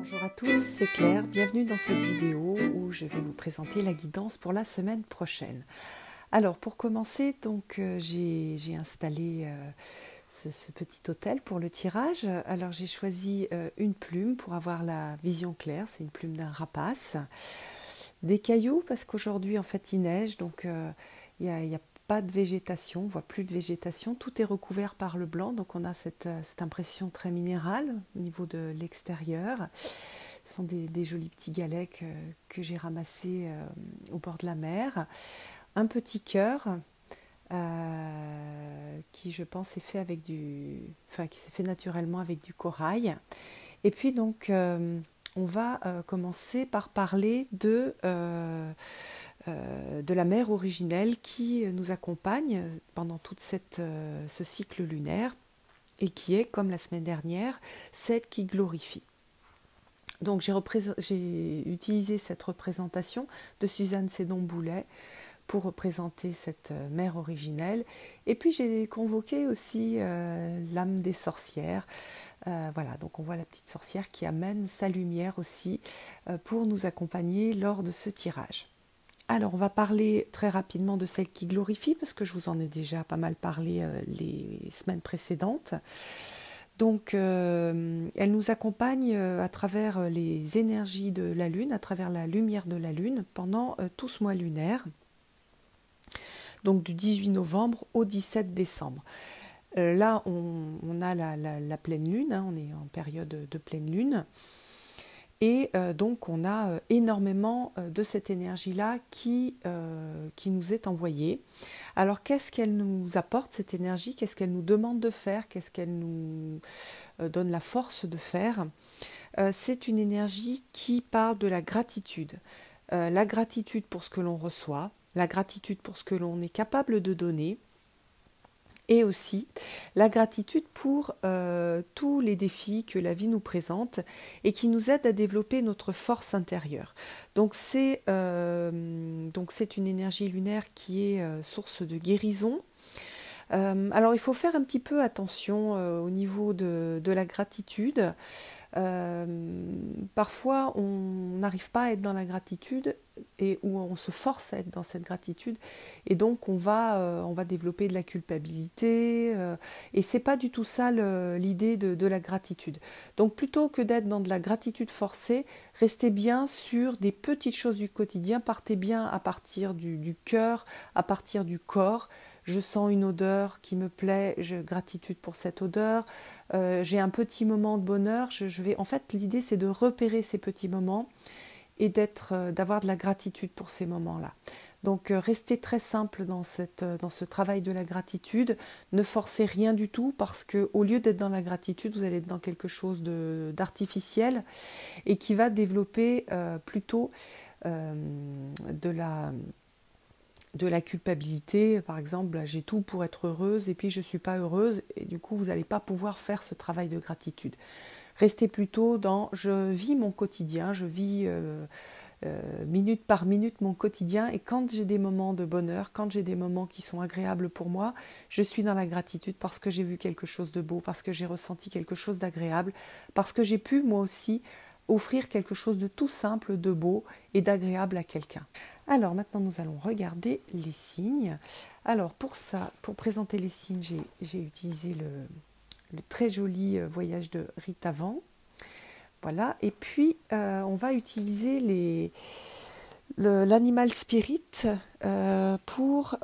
Bonjour à tous, c'est Claire, bienvenue dans cette vidéo où je vais vous présenter la guidance pour la semaine prochaine. Alors pour commencer, j'ai installé ce petit hôtel pour le tirage. Alors j'ai choisi une plume pour avoir la vision claire, c'est une plume d'un rapace. Des cailloux parce qu'aujourd'hui en fait il neige, donc il y a pas de végétation, on voit plus de végétation, tout est recouvert par le blanc, donc on a cette impression très minérale au niveau de l'extérieur. Ce sont des jolis petits galets que j'ai ramassés au bord de la mer. Un petit cœur qui je pense est fait avec qui s'est fait naturellement avec du corail. Et puis donc on va commencer par parler de la mer originelle qui nous accompagne pendant tout ce cycle lunaire et qui est, comme la semaine dernière, celle qui glorifie. Donc j'ai utilisé cette représentation de Suzanne Sédon-Boulet pour représenter cette mer originelle. Et puis j'ai convoqué aussi l'âme des sorcières. Voilà, donc on voit la petite sorcière qui amène sa lumière aussi pour nous accompagner lors de ce tirage. Alors on va parler très rapidement de celle qui glorifie parce que je vous en ai déjà pas mal parlé les semaines précédentes. Donc elle nous accompagne à travers les énergies de la Lune, à travers la lumière de la Lune pendant tout ce mois lunaire, donc du 18 novembre au 17 décembre. Là on a la pleine Lune, hein, on est en période de pleine Lune. Et donc on a énormément de cette énergie-là qui nous est envoyée. Alors qu'est-ce qu'elle nous apporte, cette énergie? Qu'est-ce qu'elle nous demande de faire? Qu'est-ce qu'elle nous donne la force de faire? C'est une énergie qui parle de la gratitude. La gratitude pour ce que l'on reçoit, la gratitude pour ce que l'on est capable de donner, et aussi la gratitude pour tous les défis que la vie nous présente et qui nous aident à développer notre force intérieure. Donc c'est une énergie lunaire qui est source de guérison. Alors il faut faire un petit peu attention au niveau de la gratitude. Parfois on n'arrive pas à être dans la gratitude ou on se force à être dans cette gratitude et donc on va développer de la culpabilité et c'est pas du tout ça l'idée de la gratitude. Donc plutôt que d'être dans de la gratitude forcée, restez bien sur des petites choses du quotidien, partez bien à partir du cœur, à partir du corps. Je sens une odeur qui me plaît, gratitude pour cette odeur. J'ai un petit moment de bonheur. En fait, l'idée, c'est de repérer ces petits moments et d'avoir de la gratitude pour ces moments-là. Donc, restez très simple dans ce travail de la gratitude. Ne forcez rien du tout parce qu'au lieu d'être dans la gratitude, vous allez être dans quelque chose d'artificiel et qui va développer plutôt de la culpabilité, par exemple, j'ai tout pour être heureuse et puis je ne suis pas heureuse et du coup vous n'allez pas pouvoir faire ce travail de gratitude. Restez plutôt dans je vis mon quotidien, je vis minute par minute mon quotidien et quand j'ai des moments de bonheur, quand j'ai des moments qui sont agréables pour moi, je suis dans la gratitude parce que j'ai vu quelque chose de beau, parce que j'ai ressenti quelque chose d'agréable, parce que j'ai pu moi aussi offrir quelque chose de tout simple, de beau et d'agréable à quelqu'un. Alors maintenant nous allons regarder les signes. Alors pour présenter les signes, j'ai utilisé le très joli voyage de Rita Van. Voilà, et puis on va utiliser l'animal spirit pour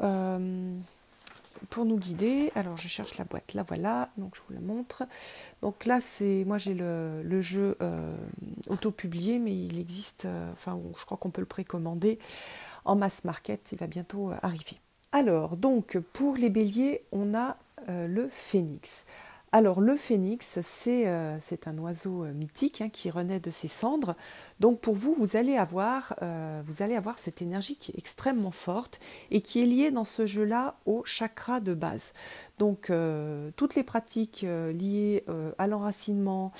nous guider. Alors je cherche la boîte, là voilà, donc je vous la montre. Donc là moi j'ai le jeu auto-publié, mais il existe, je crois qu'on peut le précommander en mass market, il va bientôt arriver. Alors donc pour les béliers, on a le phénix. Alors le phénix, c'est un oiseau mythique qui renaît de ses cendres. Donc pour vous, vous allez avoir cette énergie qui est extrêmement forte et qui est liée dans ce jeu-là au chakra de base. Donc toutes les pratiques liées à l'enracinement,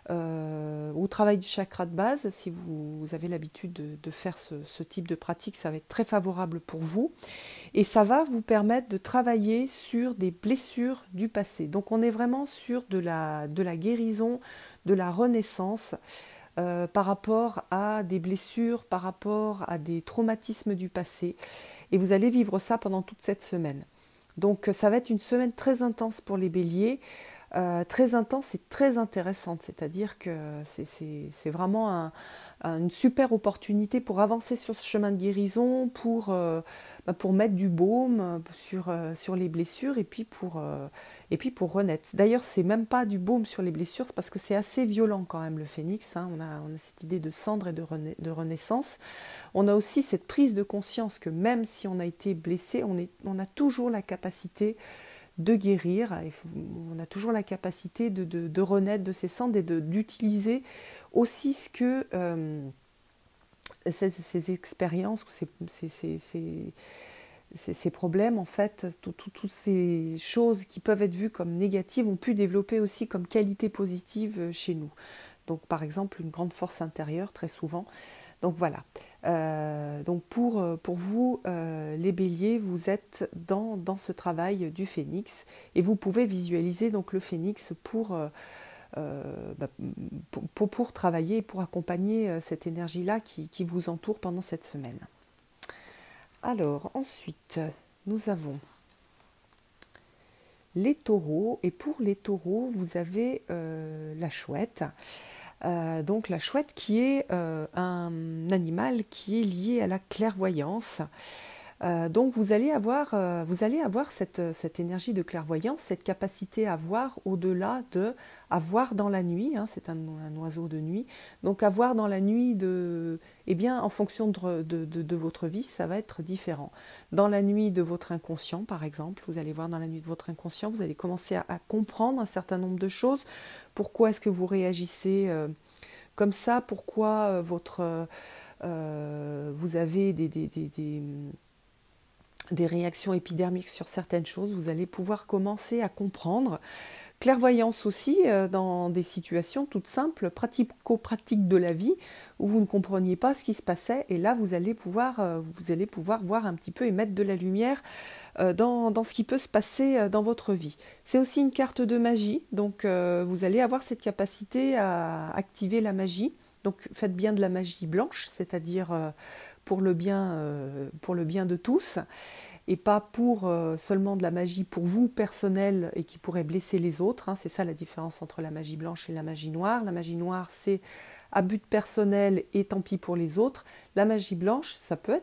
au travail du chakra de base, si vous avez l'habitude de faire ce type de pratique, ça va être très favorable pour vous. Et ça va vous permettre de travailler sur des blessures du passé. Donc on est vraiment sur de la guérison, de la renaissance. par rapport à des blessures, par rapport à des traumatismes du passé. Et vous allez vivre ça pendant toute cette semaine. Donc ça va être une semaine très intense pour les béliers, très intense et très intéressante. C'est-à-dire que c'est vraiment une super opportunité pour avancer sur ce chemin de guérison, pour mettre du baume sur les blessures et puis pour renaître. D'ailleurs, c'est même pas du baume sur les blessures, c'est parce que c'est assez violent quand même le phénix. Hein. On a cette idée de cendre et de renaissance. On a aussi cette prise de conscience que même si on a été blessé, on a toujours la capacité de guérir, on a toujours la capacité de renaître de ces cendres et d'utiliser aussi ce que ces expériences, ces problèmes, en fait, toutes ces choses qui peuvent être vues comme négatives ont pu développer aussi comme qualité positive chez nous. Donc par exemple une grande force intérieure très souvent. Donc voilà. Donc pour vous, les béliers, vous êtes dans ce travail du phénix et vous pouvez visualiser donc le phénix pour travailler et pour accompagner cette énergie-là qui vous entoure pendant cette semaine. Alors ensuite, nous avons les taureaux et pour les taureaux, vous avez la chouette. Donc la chouette qui est un animal qui est lié à la clairvoyance. Donc vous allez avoir cette énergie de clairvoyance, cette capacité à voir au-delà de à voir dans la nuit, hein, c'est un oiseau de nuit, donc à voir dans la nuit en fonction de votre vie, ça va être différent. Dans la nuit de votre inconscient, par exemple, vous allez voir dans la nuit de votre inconscient, vous allez commencer à comprendre un certain nombre de choses. Pourquoi est-ce que vous réagissez comme ça? Pourquoi vous avez des réactions épidermiques sur certaines choses, vous allez pouvoir commencer à comprendre. Clairvoyance aussi dans des situations toutes simples, pratico-pratiques de la vie, où vous ne compreniez pas ce qui se passait, et là vous allez pouvoir voir un petit peu et mettre de la lumière dans ce qui peut se passer dans votre vie. C'est aussi une carte de magie, donc vous allez avoir cette capacité à activer la magie. Donc faites bien de la magie blanche, c'est-à-dire pour le bien de tous, et pas pour seulement de la magie pour vous personnelle et qui pourrait blesser les autres. Hein. C'est ça la différence entre la magie blanche et la magie noire. La magie noire, c'est à but personnel et tant pis pour les autres. La magie blanche, ça peut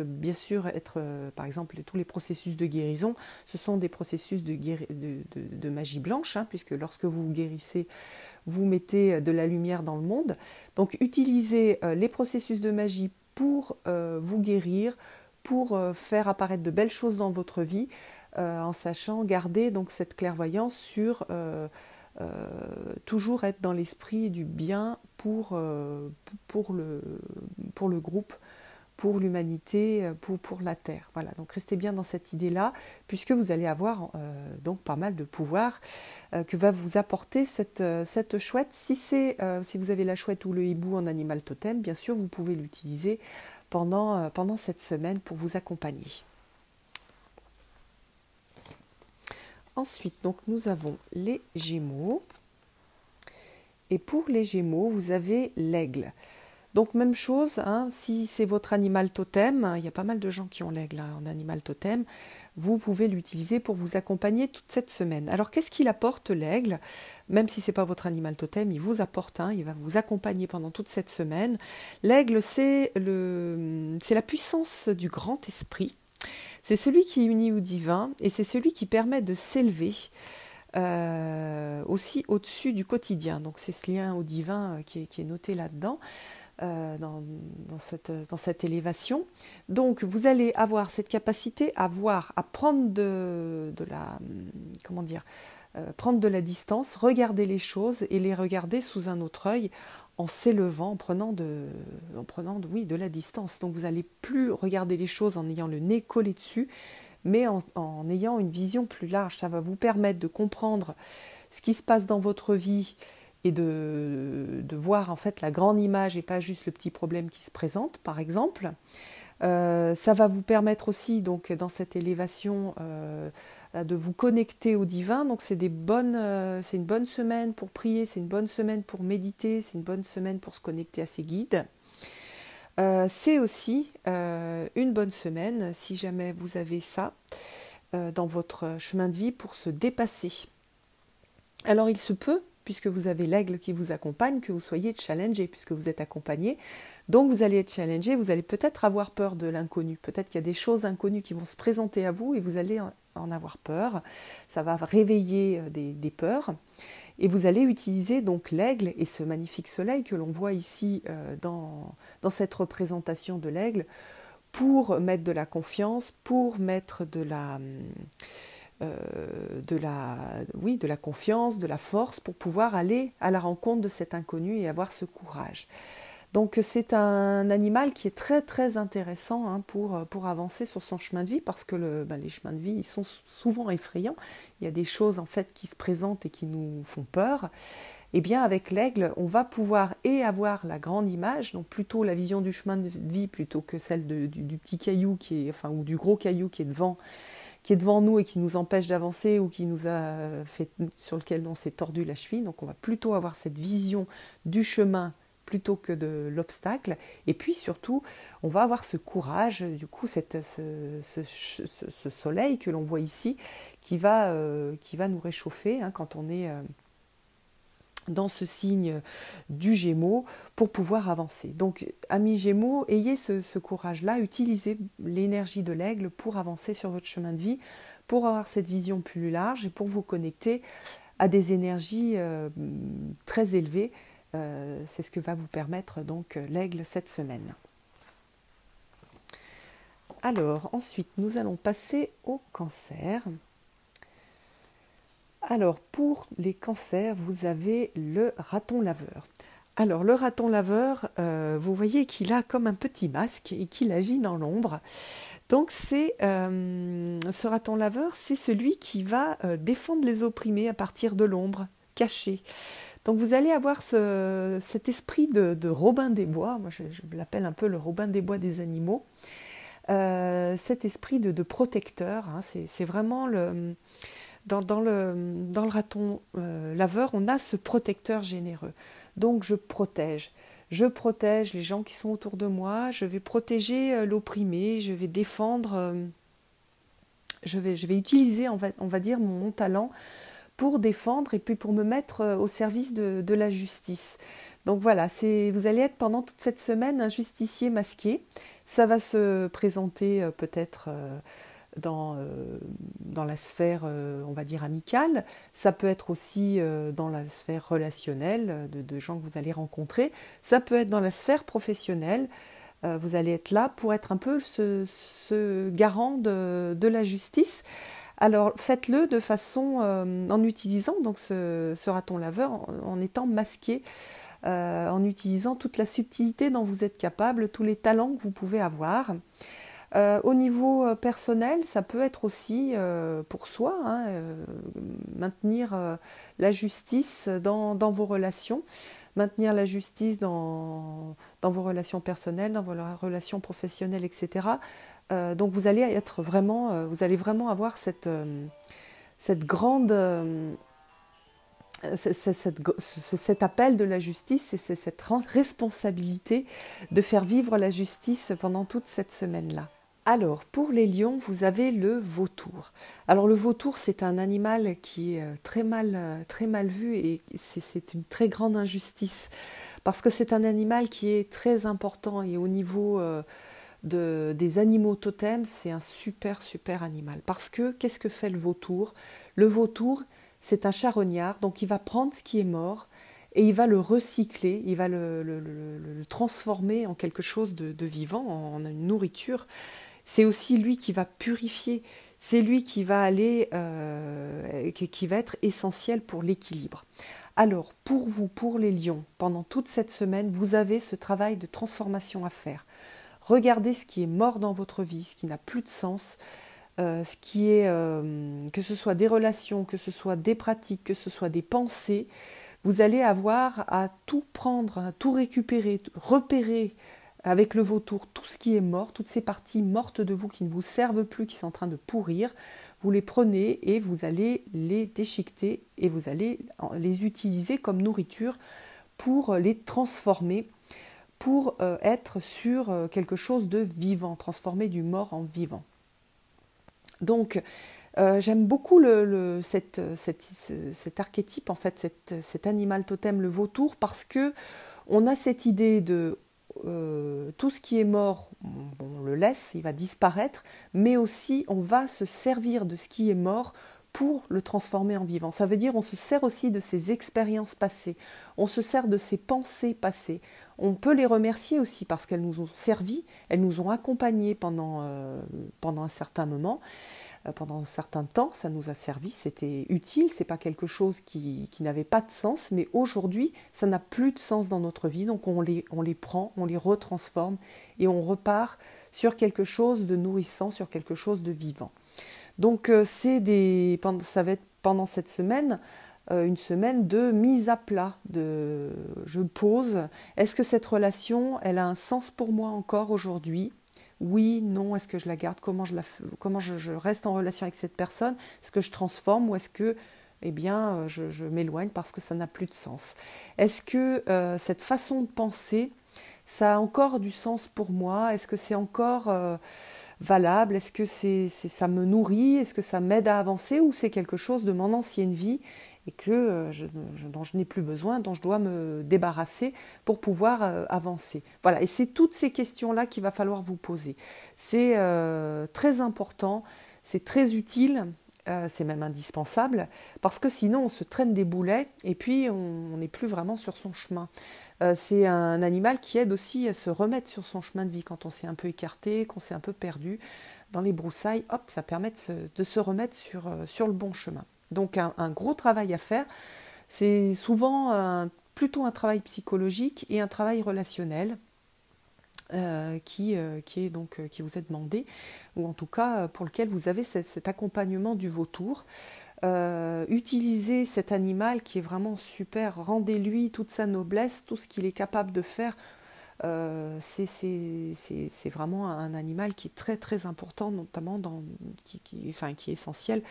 bien sûr être, par exemple, tous les processus de guérison, ce sont des processus de magie blanche, hein, puisque lorsque vous guérissez, vous mettez de la lumière dans le monde. Donc utilisez les processus de magie pour vous guérir, pour faire apparaître de belles choses dans votre vie, en sachant garder donc cette clairvoyance sur toujours être dans l'esprit du bien pour le groupe, pour l'humanité, pour la Terre. Voilà, donc restez bien dans cette idée-là, puisque vous allez avoir donc pas mal de pouvoir que va vous apporter cette chouette. Si vous avez la chouette ou le hibou en animal totem, bien sûr, vous pouvez l'utiliser pendant cette semaine pour vous accompagner. Ensuite, donc, nous avons les Gémeaux. Et pour les Gémeaux, vous avez l'aigle. Donc même chose, hein, si c'est votre animal totem, il y a pas mal de gens qui ont l'aigle en animal totem, vous pouvez l'utiliser pour vous accompagner toute cette semaine. Alors qu'est-ce qu'il apporte l'aigle? Même si ce n'est pas votre animal totem, il vous apporte il va vous accompagner pendant toute cette semaine. L'aigle, c'est la puissance du grand esprit. C'est celui qui unit au divin et c'est celui qui permet de s'élever aussi au-dessus du quotidien. Donc c'est ce lien au divin qui est noté là-dedans. Dans cette élévation. Donc vous allez avoir cette capacité à prendre prendre de la distance, regarder les choses et les regarder sous un autre œil en s'élevant, en prenant de la distance. Donc vous n'allez plus regarder les choses en ayant le nez collé dessus, mais en ayant une vision plus large. Ça va vous permettre de comprendre ce qui se passe dans votre vie et de voir en fait la grande image et pas juste le petit problème qui se présente, par exemple. Ça va vous permettre aussi, donc, dans cette élévation, de vous connecter au divin. Donc c'est c'est une bonne semaine pour prier, c'est une bonne semaine pour méditer, c'est une bonne semaine pour se connecter à ses guides. C'est aussi une bonne semaine, si jamais vous avez ça dans votre chemin de vie, pour se dépasser. Alors il se peut, puisque vous avez l'aigle qui vous accompagne, que vous soyez challengé, puisque vous êtes accompagné. Donc vous allez être challengé, vous allez peut-être avoir peur de l'inconnu. Peut-être qu'il y a des choses inconnues qui vont se présenter à vous et vous allez en avoir peur. Ça va réveiller des peurs. Et vous allez utiliser donc l'aigle et ce magnifique soleil que l'on voit ici dans cette représentation de l'aigle pour mettre de la confiance, pour mettre de la confiance, de la force, pour pouvoir aller à la rencontre de cet inconnu et avoir ce courage. Donc c'est un animal qui est très très intéressant hein, pour avancer sur son chemin de vie, parce que les chemins de vie ils sont souvent effrayants. Il y a des choses en fait qui se présentent et qui nous font peur. Et bien avec l'aigle, on va pouvoir avoir la grande image, donc plutôt la vision du chemin de vie plutôt que celle du petit caillou ou du gros caillou qui est devant nous et qui nous empêche d'avancer ou sur lequel on s'est tordu la cheville. Donc on va plutôt avoir cette vision du chemin plutôt que de l'obstacle. Et puis surtout, on va avoir ce courage, du coup, ce soleil que l'on voit ici, qui va nous réchauffer hein, quand on est dans ce signe du Gémeaux, pour pouvoir avancer. Donc, amis Gémeaux, ayez ce courage-là, utilisez l'énergie de l'aigle pour avancer sur votre chemin de vie, pour avoir cette vision plus large et pour vous connecter à des énergies très élevées. C'est ce que va vous permettre donc l'aigle cette semaine. Alors, ensuite, nous allons passer au cancer. Alors, pour les cancers, vous avez le raton laveur. Alors, le raton laveur, vous voyez qu'il a comme un petit masque et qu'il agit dans l'ombre. Donc, ce raton laveur, c'est celui qui va défendre les opprimés à partir de l'ombre, caché. Donc vous allez avoir cet esprit de Robin des Bois, moi je l'appelle un peu le Robin des Bois des animaux, cet esprit de protecteur, hein, c'est vraiment dans le raton laveur, on a ce protecteur généreux. Donc je protège les gens qui sont autour de moi, je vais protéger l'opprimé, je vais défendre, je vais utiliser on va dire mon talent pour défendre et puis pour me mettre au service de la justice. Donc voilà, vous allez être pendant toute cette semaine un justicier masqué. Ça va se présenter peut-être dans la sphère, on va dire, amicale. Ça peut être aussi dans la sphère relationnelle de gens que vous allez rencontrer. Ça peut être dans la sphère professionnelle. Vous allez être là pour être un peu ce garant de la justice. Alors faites-le de façon en utilisant donc ce raton laveur, en étant masqué, en utilisant toute la subtilité dont vous êtes capable, tous les talents que vous pouvez avoir. Au niveau personnel, ça peut être aussi pour soi, hein, maintenir la justice dans vos relations, maintenir la justice dans vos relations personnelles, dans vos relations professionnelles, etc. Donc vous allez vraiment avoir cet appel de la justice et cette responsabilité de faire vivre la justice pendant toute cette semaine-là. Alors, pour les lions, vous avez le vautour. Alors, le vautour, c'est un animal qui est très mal vu et c'est une très grande injustice parce que c'est un animal qui est très important et au niveau des animaux totems, c'est un super animal. Parce que, qu'est-ce que fait le vautour? Le vautour, c'est un charognard, donc il va prendre ce qui est mort et il va le recycler, il va le transformer en quelque chose de vivant, en une nourriture. C'est aussi lui qui va purifier, c'est lui qui va aller, qui va être essentiel pour l'équilibre. Alors, pour vous, pour les lions, pendant toute cette semaine, vous avez ce travail de transformation à faire. Regardez ce qui est mort dans votre vie, ce qui n'a plus de sens, ce qui est, que ce soit des relations, que ce soit des pratiques, que ce soit des pensées. Vous allez avoir à tout prendre, à tout récupérer, repérer avec le vautour, tout ce qui est mort, toutes ces parties mortes de vous qui ne vous servent plus, qui sont en train de pourrir, vous les prenez et vous allez les déchiqueter et vous allez les utiliser comme nourriture pour les transformer, pour être sur quelque chose de vivant, transformer du mort en vivant. Donc, j'aime beaucoup cet archétype, en fait, cet animal totem, le vautour, parce que on a cette idée de tout ce qui est mort, on le laisse, il va disparaître, mais aussi on va se servir de ce qui est mort pour le transformer en vivant. Ça veut dire on se sert aussi de ses expériences passées, on se sert de ses pensées passées. On peut les remercier aussi parce qu'elles nous ont servi, elles nous ont accompagnés pendant un certain moment. Pendant un certain temps, ça nous a servi, c'était utile, c'est pas quelque chose qui n'avait pas de sens, mais aujourd'hui, ça n'a plus de sens dans notre vie, donc on les prend, on les retransforme et on repart sur quelque chose de nourrissant, sur quelque chose de vivant. Donc ça va être pendant cette semaine, une semaine de mise à plat, je pose, est-ce que cette relation, elle a un sens pour moi encore aujourd'hui ? Oui, non, est-ce que je la garde? Comment je reste en relation avec cette personne? Est-ce que je transforme ou est-ce que je m'éloigne parce que ça n'a plus de sens? Est-ce que cette façon de penser, ça a encore du sens pour moi? Est-ce que c'est encore valable? Est-ce que ça me nourrit? Est-ce que ça m'aide à avancer? Ou c'est quelque chose de mon ancienne vie et que dont je n'ai plus besoin, dont je dois me débarrasser pour pouvoir avancer. Voilà, et c'est toutes ces questions-là qu'il va falloir vous poser. C'est très important, c'est très utile, c'est même indispensable, parce que sinon on se traîne des boulets et puis on n'est plus vraiment sur son chemin. C'est un animal qui aide aussi à se remettre sur son chemin de vie quand on s'est un peu écarté, qu'on s'est un peu perdu dans les broussailles, hop, ça permet de se remettre sur le bon chemin. Donc un gros travail à faire, c'est souvent plutôt un travail psychologique et un travail relationnel qui vous est demandé, ou en tout cas pour lequel vous avez cet accompagnement du vautour. Utilisez cet animal qui est vraiment super, rendez-lui toute sa noblesse, tout ce qu'il est capable de faire. C'est vraiment un animal qui est très très important, notamment qui est essentiel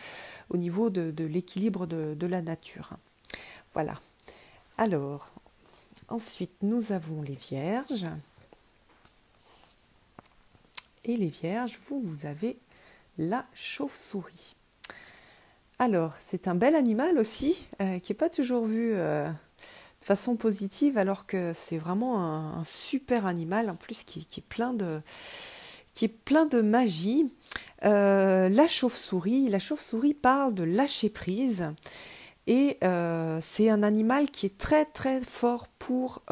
au niveau de l'équilibre de la nature. Voilà. Alors, ensuite, nous avons les vierges. Et les vierges, vous avez la chauve-souris. Alors, c'est un bel animal aussi, qui n'est pas toujours vu de façon positive, alors que c'est vraiment un super animal, en plus qui est plein de magie. La chauve-souris parle de lâcher prise, et c'est un animal qui est très très fort pour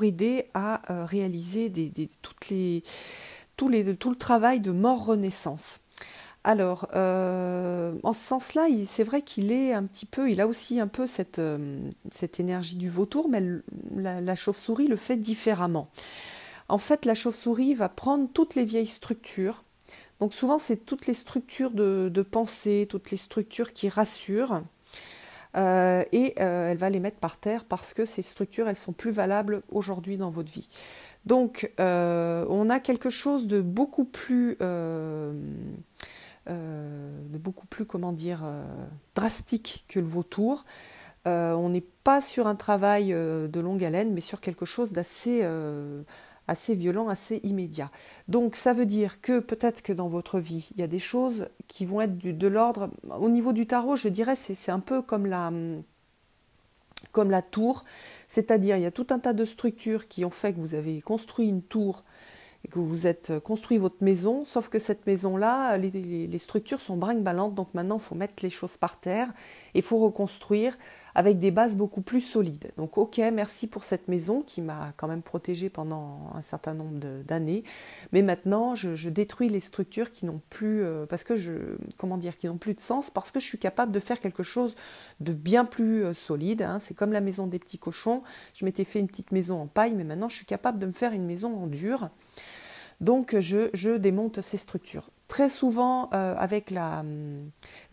aider à réaliser tout le travail de mort-renaissance. Alors, en ce sens-là, c'est vrai il a aussi un peu cette énergie du vautour, mais la chauve-souris le fait différemment. En fait, la chauve-souris va prendre toutes les vieilles structures. Donc souvent, c'est toutes les structures de pensée, toutes les structures qui rassurent, et elle va les mettre par terre parce que ces structures, elles sont plus valables aujourd'hui dans votre vie. Donc, on a quelque chose de beaucoup plus drastique que le vautour. On n'est pas sur un travail de longue haleine, mais sur quelque chose d'assez assez violent, assez immédiat. Donc ça veut dire que peut-être que dans votre vie, il y a des choses qui vont être de l'ordre, au niveau du tarot, je dirais, c'est un peu comme la tour, c'est-à-dire il y a tout un tas de structures qui ont fait que vous avez construit une tour et que vous êtes construit votre maison, sauf que cette maison-là, les structures sont brinque-ballantes, donc maintenant il faut mettre les choses par terre et il faut reconstruire avec des bases beaucoup plus solides. Donc ok, merci pour cette maison qui m'a quand même protégée pendant un certain nombre d'années, mais maintenant je détruis les structures qui n'ont plus, qui n'ont plus de sens, parce que je suis capable de faire quelque chose de bien plus solide, hein. C'est comme la maison des petits cochons, je m'étais fait une petite maison en paille, mais maintenant je suis capable de me faire une maison en dur. Donc je démonte ces structures. Très souvent avec la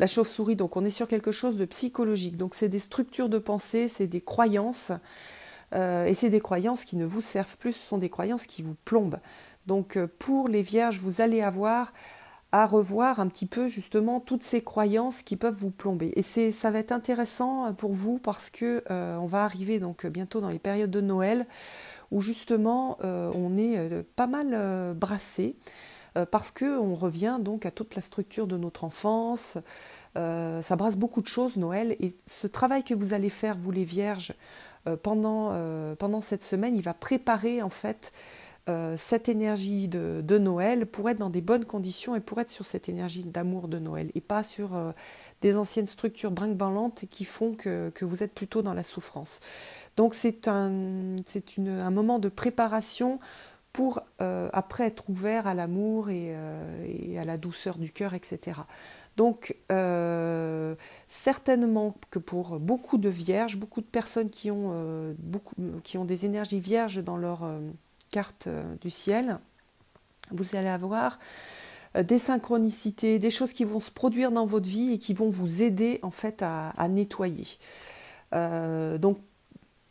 chauve-souris, donc on est sur quelque chose de psychologique. Donc c'est des structures de pensée, c'est des croyances Et c'est des croyances qui ne vous servent plus, ce sont des croyances qui vous plombent. Donc pour les vierges, vous allez avoir à revoir un petit peu justement toutes ces croyances qui peuvent vous plomber. Et ça va être intéressant pour vous parce que on va arriver donc bientôt dans les périodes de Noël où justement on est pas mal brassé parce qu'on revient donc à toute la structure de notre enfance. Ça brasse beaucoup de choses Noël et ce travail que vous allez faire vous les vierges pendant cette semaine, il va préparer en fait cette énergie de Noël pour être dans des bonnes conditions et pour être sur cette énergie d'amour de Noël et pas sur des anciennes structures brinque-ballantes qui font que vous êtes plutôt dans la souffrance. Donc c'est un moment de préparation pour après être ouvert à l'amour et à la douceur du cœur, etc. Donc certainement que pour beaucoup de vierges, beaucoup de personnes qui ont des énergies vierges dans leur carte du ciel, vous allez avoir des synchronicités, des choses qui vont se produire dans votre vie et qui vont vous aider en fait à nettoyer. Donc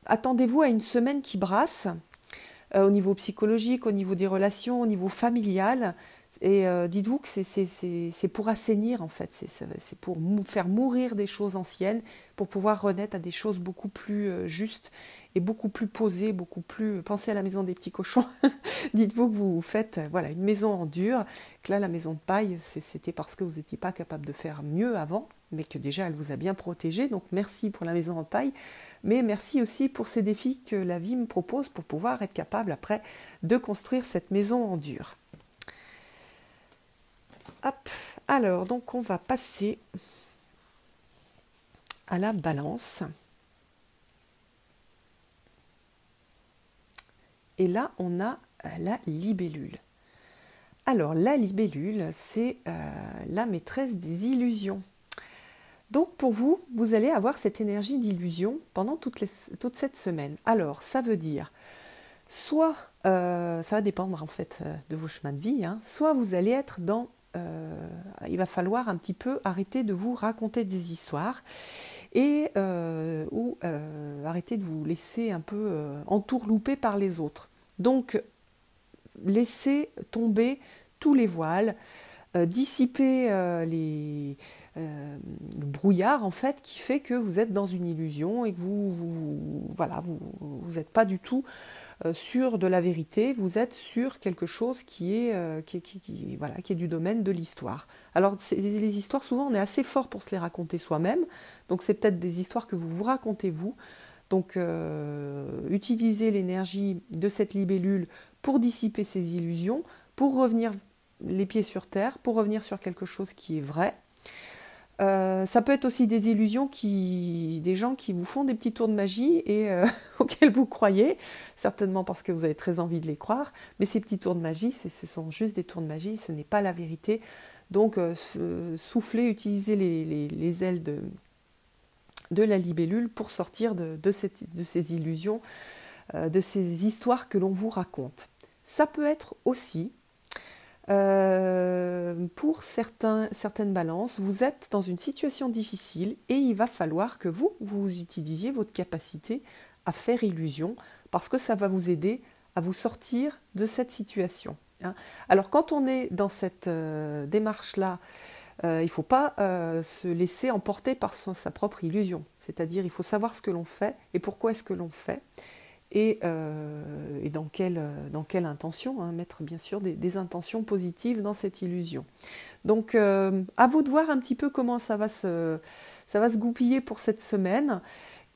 attendez-vous à une semaine qui brasse au niveau psychologique, au niveau des relations, au niveau familial. Et dites-vous que c'est pour assainir en fait, c'est pour faire mourir des choses anciennes, pour pouvoir renaître à des choses beaucoup plus justes et beaucoup plus posées, beaucoup plus... Pensez à la maison des petits cochons, dites-vous que vous faites voilà, une maison en dur, que là la maison de paille, c'était parce que vous n'étiez pas capable de faire mieux avant, mais que déjà elle vous a bien protégé, donc merci pour la maison en paille, mais merci aussi pour ces défis que la vie me propose pour pouvoir être capable après de construire cette maison en dur. Hop, alors donc on va passer à la balance. Et là on a la libellule. Alors la libellule, c'est la maîtresse des illusions. Donc pour vous, vous allez avoir cette énergie d'illusion pendant toute cette semaine. Alors ça veut dire, soit, ça va dépendre en fait de vos chemins de vie, hein, soit vous allez être dans... il va falloir un petit peu arrêter de vous raconter des histoires et ou arrêter de vous laisser un peu entourlouper par les autres. Donc laissez tomber tous les voiles, dissiper le brouillard en fait qui fait que vous êtes dans une illusion et que vous n'êtes pas du tout sûr de la vérité, vous êtes sur quelque chose qui est du domaine de l'histoire. Alors les histoires, souvent on est assez fort pour se les raconter soi-même, donc c'est peut-être des histoires que vous vous racontez vous. Donc utilisez l'énergie de cette libellule pour dissiper ces illusions, pour revenir les pieds sur terre, pour revenir sur quelque chose qui est vrai. Ça peut être aussi des illusions, des gens qui vous font des petits tours de magie et auxquels vous croyez, certainement parce que vous avez très envie de les croire, mais ces petits tours de magie, ce sont juste des tours de magie, ce n'est pas la vérité. Donc soufflez, utilisez les ailes de la libellule pour sortir de ces illusions, de ces histoires que l'on vous raconte. Ça peut être aussi... pour certaines balances, vous êtes dans une situation difficile et il va falloir que vous utilisiez votre capacité à faire illusion parce que ça va vous aider à vous sortir de cette situation. Hein. Alors quand on est dans cette démarche-là, il ne faut pas se laisser emporter par sa propre illusion. C'est-à-dire il faut savoir ce que l'on fait et pourquoi est-ce que l'on fait. Et dans quelle intention, hein, mettre bien sûr des intentions positives dans cette illusion. Donc à vous de voir un petit peu comment ça va se goupiller pour cette semaine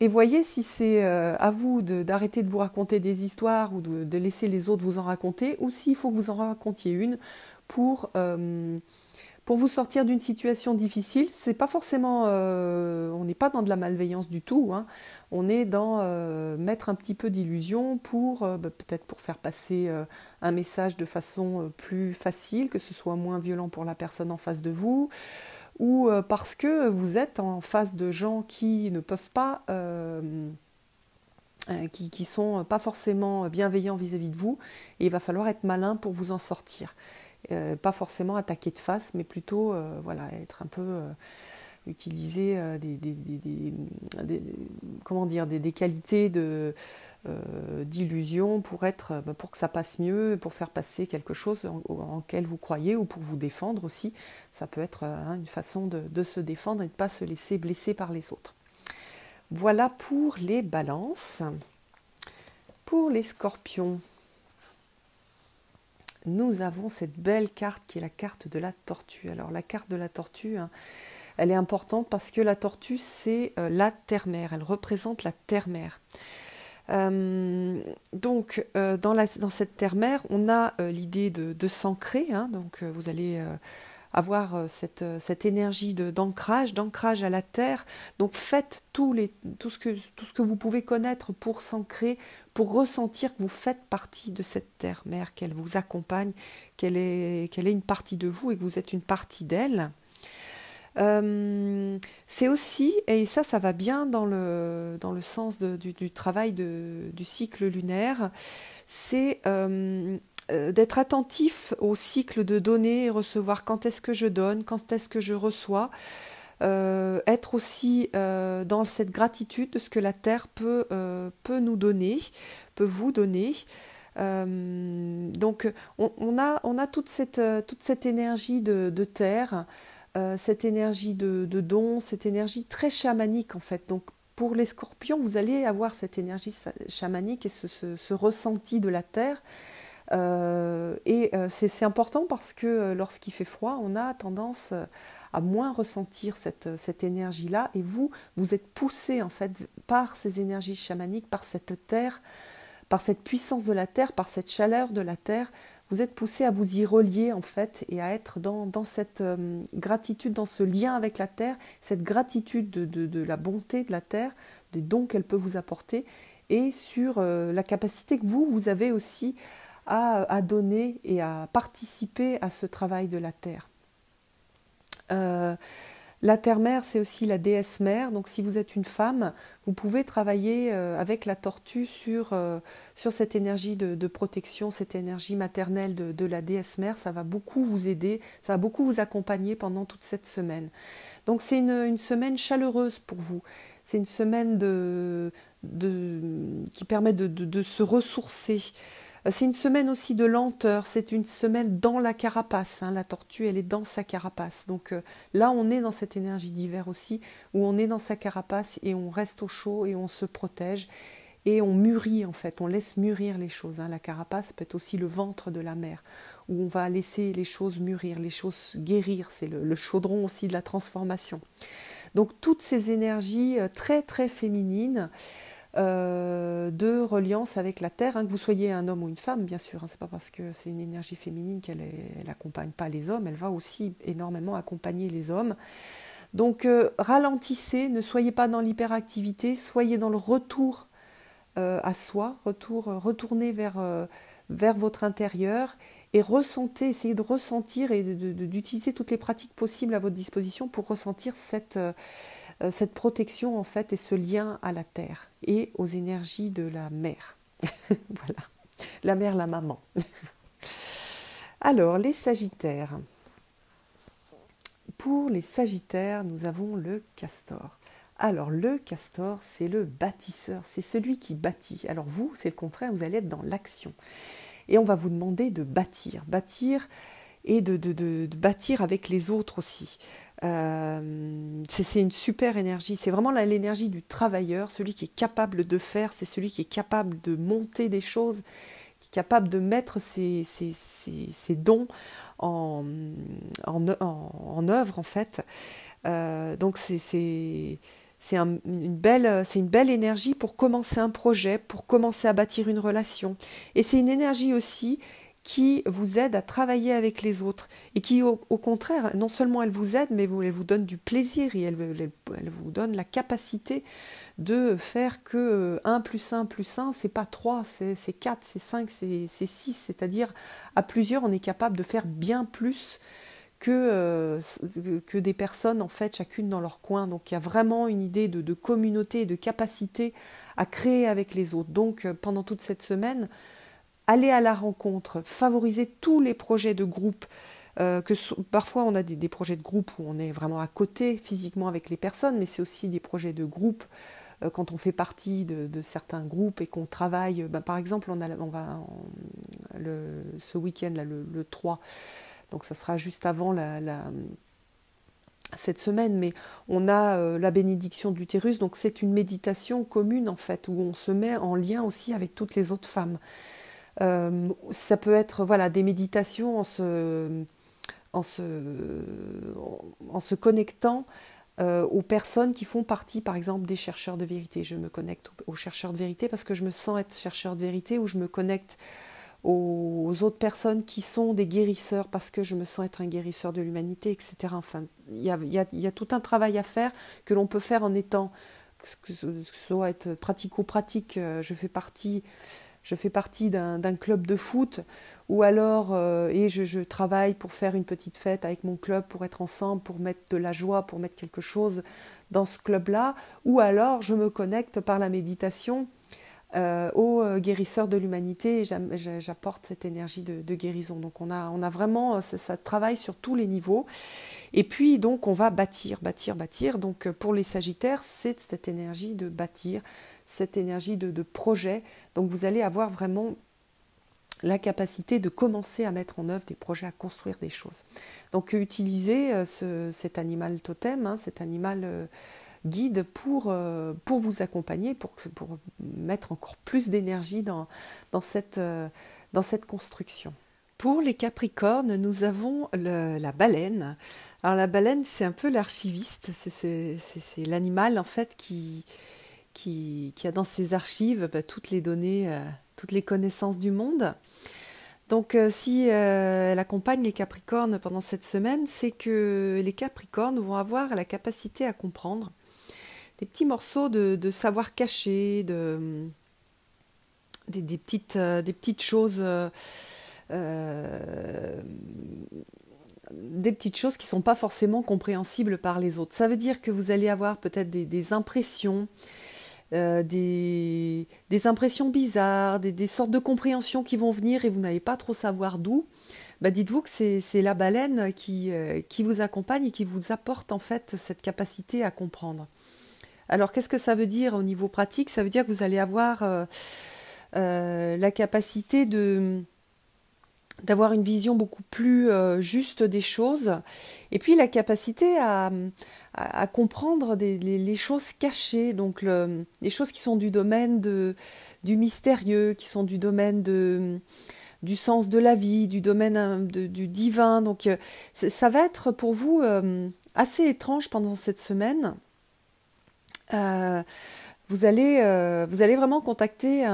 et voyez si c'est à vous d'arrêter de vous raconter des histoires ou de laisser les autres vous en raconter ou s'il faut que vous en racontiez une pour vous sortir d'une situation difficile. C'est pas forcément, on n'est pas dans de la malveillance du tout, hein. On est dans mettre un petit peu d'illusion pour peut-être pour faire passer un message de façon plus facile, que ce soit moins violent pour la personne en face de vous, ou parce que vous êtes en face de gens qui ne peuvent pas, qui sont pas forcément bienveillants vis-à-vis de vous, et il va falloir être malin pour vous en sortir. Pas forcément attaquer de face, mais plutôt être un peu utiliser comment dire, des qualités d'illusion pour que ça passe mieux, pour faire passer quelque chose en quel vous croyez, ou pour vous défendre aussi. Ça peut être une façon de se défendre et de ne pas se laisser blesser par les autres. Voilà pour les balances. Pour les scorpions, nous avons cette belle carte qui est la carte de la tortue. Alors la carte de la tortue, hein, elle est importante parce que la tortue, c'est la terre-mère. Elle représente la terre-mère. Donc dans cette terre-mère, on a l'idée de s'ancrer. Hein, donc vous allez avoir cette énergie d'ancrage à la terre. Donc faites tout ce que vous pouvez connaître pour s'ancrer, pour ressentir que vous faites partie de cette terre-mère, qu'elle vous accompagne, qu'elle est une partie de vous et que vous êtes une partie d'elle. C'est aussi, et ça va bien dans le sens du travail du cycle lunaire, c'est d'être attentif au cycle de donner et recevoir. Quand est-ce que je donne, quand est-ce que je reçois, être aussi dans cette gratitude de ce que la Terre peut nous donner, peut vous donner. Donc on a toute cette énergie de Terre, cette énergie de don, cette énergie très chamanique en fait. Donc pour les scorpions, vous allez avoir cette énergie chamanique et ce ressenti de la Terre. C'est important parce que lorsqu'il fait froid, on a tendance à moins ressentir cette énergie-là, et vous êtes poussé en fait par ces énergies chamaniques, par cette terre, par cette puissance de la terre, par cette chaleur de la terre. Vous êtes poussé à vous y relier en fait et à être dans cette gratitude, dans ce lien avec la terre, cette gratitude de la bonté de la terre, des dons qu'elle peut vous apporter, et sur la capacité que vous avez aussi à donner et à participer à ce travail de la terre. La terre-mère, c'est aussi la déesse mère. Donc si vous êtes une femme, vous pouvez travailler avec la tortue sur cette énergie de protection, cette énergie maternelle de la déesse mère. Ça va beaucoup vous aider, ça va beaucoup vous accompagner pendant toute cette semaine. Donc c'est une semaine chaleureuse pour vous. C'est une semaine qui permet de se ressourcer. C'est une semaine aussi de lenteur, c'est une semaine dans la carapace. Hein. La tortue, elle est dans sa carapace. Donc là, on est dans cette énergie d'hiver aussi, où on est dans sa carapace et on reste au chaud et on se protège. Et on mûrit en fait, on laisse mûrir les choses. Hein. La carapace peut être aussi le ventre de la mer, où on va laisser les choses mûrir, les choses guérir. C'est le chaudron aussi de la transformation. Donc toutes ces énergies très très féminines, de reliance avec la terre, hein, que vous soyez un homme ou une femme, bien sûr. Hein, c'est pas parce que c'est une énergie féminine qu'elle n'accompagne pas les hommes, elle va aussi énormément accompagner les hommes. Donc ralentissez, ne soyez pas dans l'hyperactivité, soyez dans le retour à soi, retournez vers votre intérieur et ressentez, essayez de ressentir et d'utiliser toutes les pratiques possibles à votre disposition pour ressentir cette protection en fait et ce lien à la terre et aux énergies de la mère. Voilà, la mère, la maman. Alors, les Sagittaires. Pour les Sagittaires, nous avons le castor. Alors, le castor, c'est le bâtisseur, c'est celui qui bâtit. Alors vous, c'est le contraire, vous allez être dans l'action. Et on va vous demander de bâtir et de bâtir avec les autres aussi. C'est une super énergie, c'est vraiment l'énergie du travailleur, celui qui est capable de faire, c'est celui qui est capable de monter des choses, qui est capable de mettre ses dons en œuvre en fait. Donc c'est une belle énergie pour commencer un projet, pour commencer à bâtir une relation. Et c'est une énergie aussi qui vous aide à travailler avec les autres et qui, au contraire, non seulement elle vous aide, mais elle vous donne du plaisir et elle vous donne la capacité de faire que 1 plus 1 plus 1, c'est pas 3, c'est 4, c'est 5, c'est 6, c'est-à-dire à plusieurs, on est capable de faire bien plus que des personnes, en fait, chacune dans leur coin. Donc il y a vraiment une idée de communauté et de capacité à créer avec les autres. Donc pendant toute cette semaine, allez à la rencontre, favorisez tous les projets de groupe, Parfois on a des projets de groupe où on est vraiment à côté physiquement avec les personnes, mais c'est aussi des projets de groupe quand on fait partie de certains groupes et qu'on travaille. Par exemple, ce week-end, là, le 3, donc ça sera juste avant cette semaine, mais on a la bénédiction de l'utérus, donc c'est une méditation commune en fait, où on se met en lien aussi avec toutes les autres femmes. Ça peut être voilà, des méditations en se connectant aux personnes qui font partie, par exemple, des chercheurs de vérité. Je me connecte aux chercheurs de vérité parce que je me sens être chercheur de vérité, ou je me connecte aux autres personnes qui sont des guérisseurs parce que je me sens être un guérisseur de l'humanité, etc. Enfin, il y a tout un travail à faire que l'on peut faire en étant, que ce soit être pratico-pratique. Je fais partie d'un club de foot, ou alors je travaille pour faire une petite fête avec mon club, pour être ensemble, pour mettre de la joie, pour mettre quelque chose dans ce club-là, ou alors je me connecte par la méditation aux guérisseurs de l'humanité, et j'apporte cette énergie de guérison. Donc on a vraiment, ça travaille sur tous les niveaux, et puis donc on va bâtir. Donc pour les Sagittaires, c'est cette énergie de bâtir, cette énergie de projet. Donc vous allez avoir vraiment la capacité de commencer à mettre en œuvre des projets, à construire des choses. Donc utilisez cet animal totem, cet animal guide pour vous accompagner, pour mettre encore plus d'énergie dans cette construction. Pour les Capricornes, nous avons la baleine. Alors la baleine, c'est un peu l'archiviste, c'est l'animal en fait qui a dans ses archives toutes les données, toutes les connaissances du monde. Donc si elle accompagne les Capricornes pendant cette semaine, c'est que les Capricornes vont avoir la capacité à comprendre des petits morceaux de savoir caché, des petites choses, des petites choses qui ne sont pas forcément compréhensibles par les autres. Ça veut dire que vous allez avoir peut-être des impressions, des impressions bizarres, des sortes de compréhensions qui vont venir et vous n'allez pas trop savoir d'où. Dites-vous que c'est la baleine qui vous accompagne et qui vous apporte en fait cette capacité à comprendre. Alors qu'est-ce que ça veut dire au niveau pratique? Ça veut dire que vous allez avoir la capacité d'avoir une vision beaucoup plus juste des choses, et puis la capacité à comprendre les choses cachées, donc les choses qui sont du domaine du mystérieux, qui sont du domaine du sens de la vie, du domaine du divin. Donc ça va être pour vous assez étrange pendant cette semaine. Vous allez vraiment contacter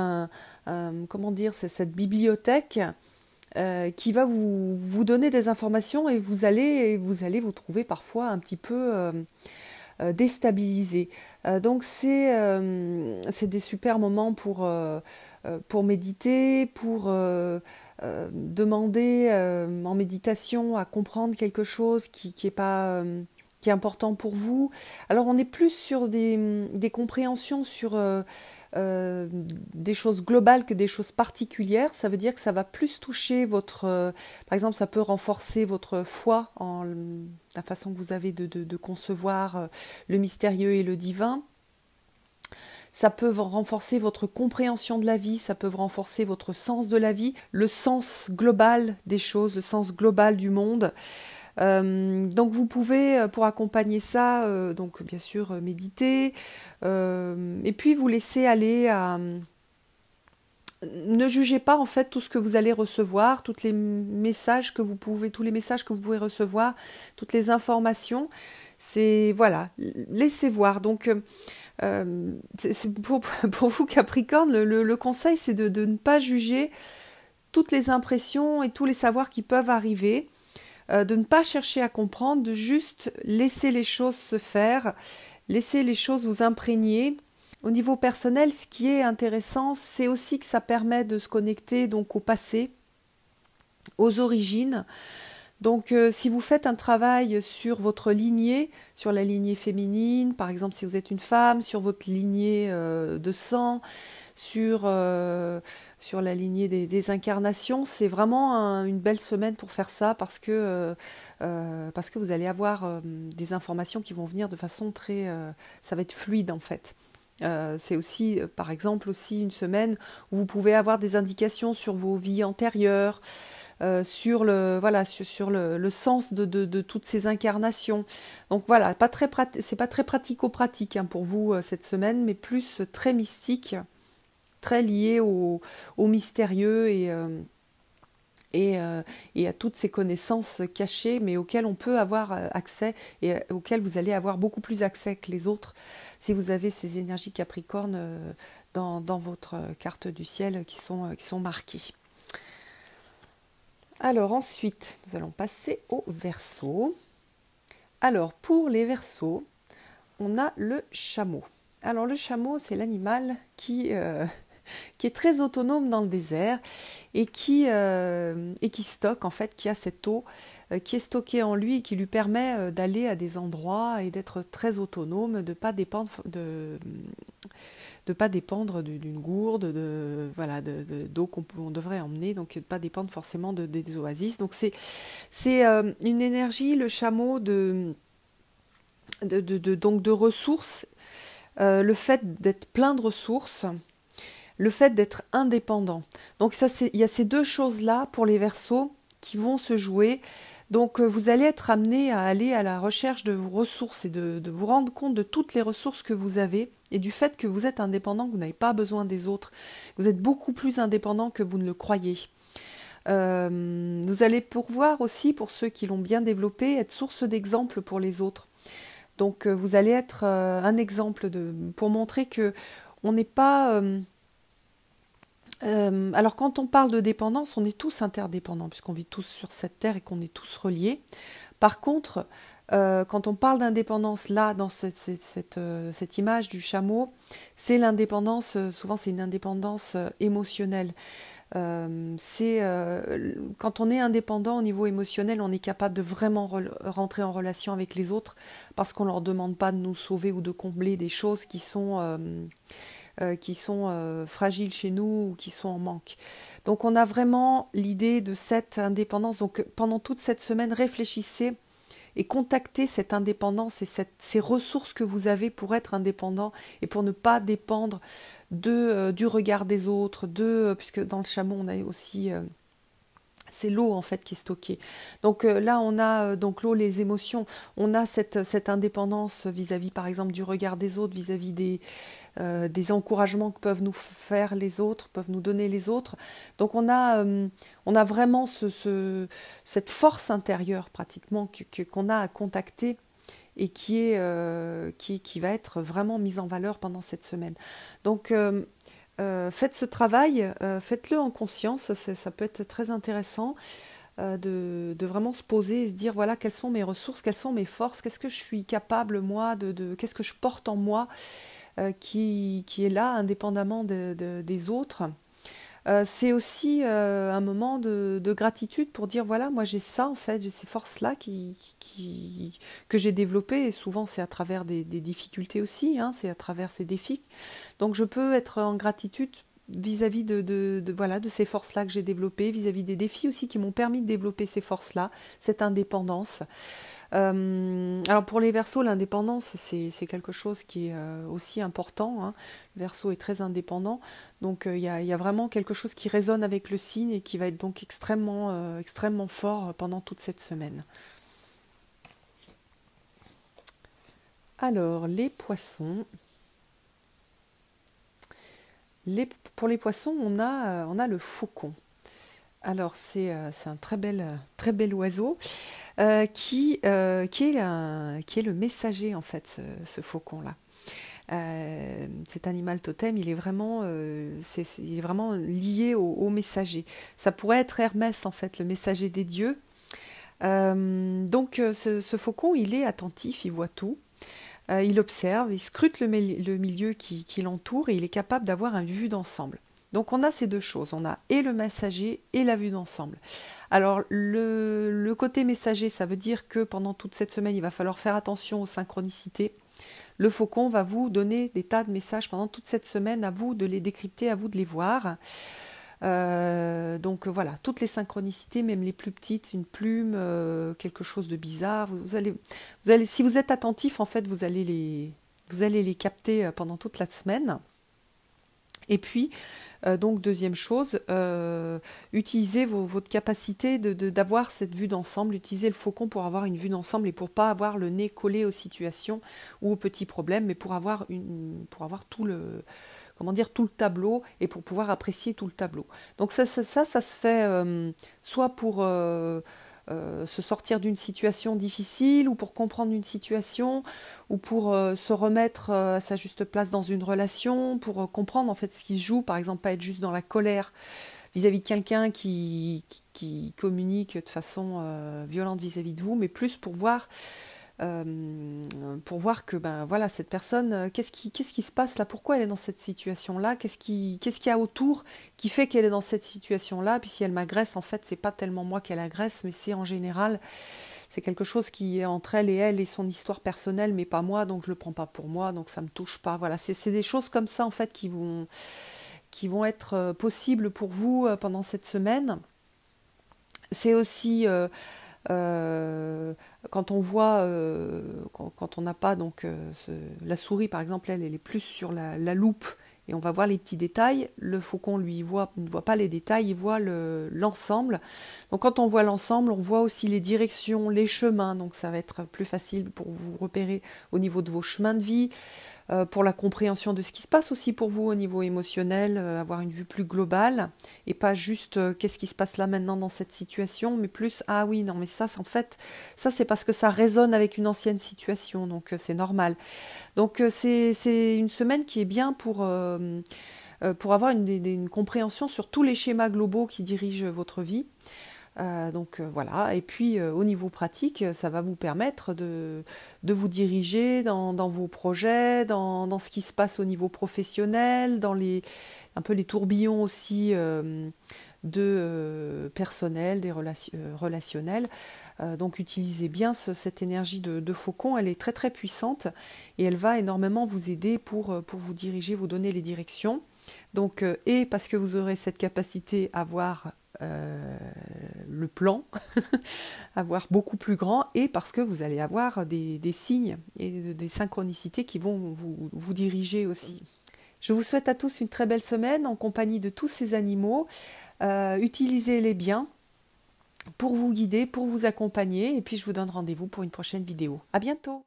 cette bibliothèque qui va vous donner des informations, et vous allez vous trouver parfois un petit peu déstabilisé. Donc c'est des super moments pour méditer, pour demander en méditation à comprendre quelque chose qui est important pour vous. Alors on est plus sur des compréhensions sur des choses globales que des choses particulières. Ça veut dire que ça va plus toucher par exemple, ça peut renforcer votre foi en la façon que vous avez de concevoir le mystérieux et le divin. Ça peut renforcer votre compréhension de la vie, ça peut renforcer votre sens de la vie, le sens global des choses, le sens global du monde. Donc vous pouvez, pour accompagner ça, donc bien sûr méditer, et puis vous laisser aller à... Ne jugez pas en fait tout ce que vous allez recevoir, tous les messages que vous pouvez recevoir, toutes les informations. C'est voilà, laissez voir. Donc pour vous Capricorne, le conseil c'est de ne pas juger toutes les impressions et tous les savoirs qui peuvent arriver. De ne pas chercher à comprendre, de juste laisser les choses se faire, laisser les choses vous imprégner. Au niveau personnel, ce qui est intéressant, c'est aussi que ça permet de se connecter donc au passé, aux origines. Donc si vous faites un travail sur votre lignée, sur la lignée féminine, par exemple si vous êtes une femme, sur votre lignée de sang, sur la lignée des incarnations. C'est vraiment une belle semaine pour faire ça parce que vous allez avoir des informations qui vont venir de façon ça va être fluide en fait. C'est aussi, par exemple, aussi une semaine où vous pouvez avoir des indications sur vos vies antérieures, sur le sens de toutes ces incarnations. Donc voilà, c'est pas très pratico-pratique hein, pour vous cette semaine, mais plus très mystique, très lié au mystérieux et à toutes ces connaissances cachées, mais auxquelles on peut avoir accès et auxquelles vous allez avoir beaucoup plus accès que les autres si vous avez ces énergies Capricorne dans votre carte du ciel qui sont marquées. Alors ensuite, nous allons passer au Verseau. Alors pour les Verseaux, on a le chameau. Alors le chameau, c'est l'animal qui est très autonome dans le désert et qui stocke en fait, qui a cette eau qui est stockée en lui et qui lui permet d'aller à des endroits et d'être très autonome, de pas dépendre d'une gourde, d'eau qu'on devrait emmener, donc de ne pas dépendre forcément des oasis. Donc c'est une énergie, le chameau, donc de ressources, le fait d'être plein de ressources, le fait d'être indépendant. Donc il y a ces deux choses-là pour les Verseaux qui vont se jouer. Donc vous allez être amené à aller à la recherche de vos ressources et de vous rendre compte de toutes les ressources que vous avez et du fait que vous êtes indépendant, que vous n'avez pas besoin des autres. Vous êtes beaucoup plus indépendant que vous ne le croyez. Vous allez pouvoir aussi, pour ceux qui l'ont bien développé, être source d'exemple pour les autres. Donc vous allez être un exemple pour montrer que on n'est pas... alors quand on parle de dépendance, on est tous interdépendants puisqu'on vit tous sur cette terre et qu'on est tous reliés. Par contre, quand on parle d'indépendance, là, dans cette image du chameau, c'est l'indépendance, souvent c'est une indépendance émotionnelle. Quand on est indépendant au niveau émotionnel, on est capable de vraiment rentrer en relation avec les autres parce qu'on ne leur demande pas de nous sauver ou de combler des choses qui sont fragiles chez nous ou qui sont en manque. Donc on a vraiment l'idée de cette indépendance. Donc pendant toute cette semaine, réfléchissez et contactez cette indépendance et ces ressources que vous avez pour être indépendant et pour ne pas dépendre du regard des autres, puisque dans le chameau on a aussi... c'est l'eau en fait qui est stockée. Donc là on a donc l'eau, les émotions, on a cette indépendance vis-à-vis par exemple du regard des autres, vis-à-vis des encouragements que peuvent nous faire les autres, peuvent nous donner les autres. Donc on a vraiment cette force intérieure pratiquement qu'on a à contacter et qui va être vraiment mise en valeur pendant cette semaine. Donc faites ce travail, faites-le en conscience, ça peut être très intéressant de vraiment se poser et se dire voilà quelles sont mes ressources, quelles sont mes forces, qu'est-ce que je suis capable moi, qu'est-ce que je porte en moi qui est là indépendamment des autres. C'est aussi un moment de gratitude pour dire voilà moi j'ai ça en fait, j'ai ces forces-là que j'ai développées et souvent c'est à travers des difficultés aussi, hein, c'est à travers ces défis. Donc je peux être en gratitude vis-à-vis de ces forces-là que j'ai développées, vis-à-vis des défis aussi qui m'ont permis de développer ces forces-là, cette indépendance. Alors pour les Verseaux, l'indépendance, c'est quelque chose qui est aussi important. Hein. Le Verseau est très indépendant, donc il y a vraiment quelque chose qui résonne avec le signe et qui va être donc extrêmement fort pendant toute cette semaine. Alors les Poissons. Pour les Poissons, on a le faucon. Alors c'est un très bel oiseau qui est le messager en fait, ce faucon-là. Cet animal totem, il est vraiment lié au messager. Ça pourrait être Hermès en fait, le messager des dieux. Donc ce faucon, il est attentif, il voit tout. Il observe, il scrute le milieu qui l'entoure et il est capable d'avoir une vue d'ensemble. Donc on a ces deux choses, on a et le messager et la vue d'ensemble. Alors le côté messager, ça veut dire que pendant toute cette semaine, il va falloir faire attention aux synchronicités. le faucon va vous donner des tas de messages pendant toute cette semaine, à vous de les décrypter, à vous de les voir. Donc voilà, toutes les synchronicités, même les plus petites, une plume, quelque chose de bizarre, vous allez, si vous êtes attentif, en fait, vous allez les capter pendant toute la semaine. Et puis, donc deuxième chose, utilisez votre capacité d'avoir cette vue d'ensemble, utilisez le faucon pour avoir une vue d'ensemble et pour pas avoir le nez collé aux situations ou aux petits problèmes, mais pour avoir tout le, comment dire, tout le tableau et pour pouvoir apprécier tout le tableau. Donc ça se fait soit pour se sortir d'une situation difficile ou pour comprendre une situation ou pour se remettre à sa juste place dans une relation, pour comprendre en fait ce qui se joue, par exemple pas être juste dans la colère vis-à-vis de quelqu'un qui communique de façon violente vis-à-vis de vous, mais plus pour voir que ben voilà, cette personne, qu'est-ce qui se passe là, pourquoi elle est dans cette situation là, qu'est-ce qu'il y a autour qui fait qu'elle est dans cette situation là, puis si elle m'agresse, en fait c'est pas tellement moi qu'elle agresse, mais c'est en général c'est quelque chose qui est entre elle et son histoire personnelle, mais pas moi, donc je le prends pas pour moi, donc ça me touche pas. Voilà, c'est des choses comme ça en fait qui vont être possibles pour vous pendant cette semaine. C'est aussi quand on voit, quand on n'a pas donc la souris par exemple, elle est plus sur la loupe et on va voir les petits détails. Le faucon lui ne voit pas les détails, il voit l'ensemble. Donc quand on voit l'ensemble, on voit aussi les directions, les chemins. Donc ça va être plus facile pour vous repérer au niveau de vos chemins de vie. Pour la compréhension de ce qui se passe aussi pour vous au niveau émotionnel, avoir une vue plus globale et pas juste qu'est-ce qui se passe là maintenant dans cette situation, mais plus ah oui non mais ça en fait ça c'est parce que ça résonne avec une ancienne situation, donc c'est normal. Donc c'est une semaine qui est bien pour avoir une compréhension sur tous les schémas globaux qui dirigent votre vie. Donc voilà, et puis au niveau pratique, ça va vous permettre de vous diriger dans vos projets, dans ce qui se passe au niveau professionnel, dans un peu les tourbillons aussi personnel, des relationnels. Donc utilisez bien cette énergie de faucon, elle est très très puissante et elle va énormément vous aider pour vous diriger, vous donner les directions. Donc, et parce que vous aurez cette capacité à voir le plan, à voir beaucoup plus grand, et parce que vous allez avoir des signes et des synchronicités qui vont vous diriger aussi. Je vous souhaite à tous une très belle semaine en compagnie de tous ces animaux. Utilisez-les bien pour vous guider, pour vous accompagner, et puis je vous donne rendez-vous pour une prochaine vidéo. À bientôt!